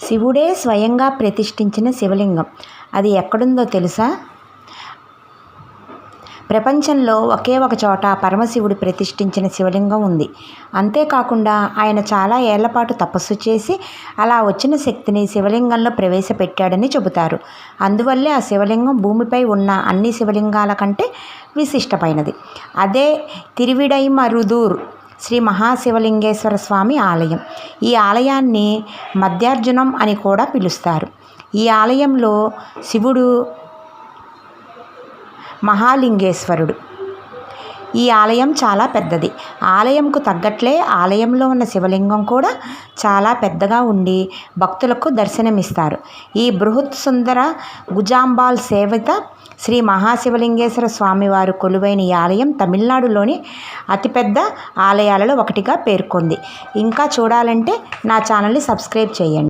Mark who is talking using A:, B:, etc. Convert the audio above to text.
A: శివుడే స్వయంగా ప్రతిష్ఠించిన శివలింగం. అది ఎక్కడుందో తెలుసా? ప్రపంచంలో ఒకే ఒక చోట పరమశివుడు ప్రతిష్ఠించిన శివలింగం ఉంది. అంతేకాకుండా ఆయన చాలా ఏళ్లపాటు తపస్సు చేసి అలా వచ్చిన శక్తిని శివలింగంలో ప్రవేశపెట్టాడని చెబుతారు. అందువల్లే ఆ శివలింగం భూమిపై ఉన్న అన్ని శివలింగాల కంటే విశిష్టమైనది. అదే తిరువిడైమరుదూర్ శ్రీ మహాశివలింగేశ్వర స్వామి ఆలయం. ఈ ఆలయాన్ని మధ్యార్జునం అని కూడా పిలుస్తారు. ఈ ఆలయంలో శివుడు మహాలింగేశ్వరుడు. ఈ ఆలయం చాలా పెద్దది. ఆలయంకు తగ్గట్లే ఆలయంలో ఉన్న శివలింగం కూడా చాలా పెద్దగా ఉండి భక్తులకు దర్శనమిస్తారు. ఈ బృహత్ సుందర గుజాంబాల్ సేవిత శ్రీ మహాశివలింగేశ్వర స్వామివారు కొలువైన ఈ ఆలయం తమిళనాడులోని అతిపెద్ద ఆలయాలలో ఒకటిగా పేర్కొంది. ఇంకా చూడాలంటే నా ఛానల్ని సబ్స్క్రైబ్ చేయండి.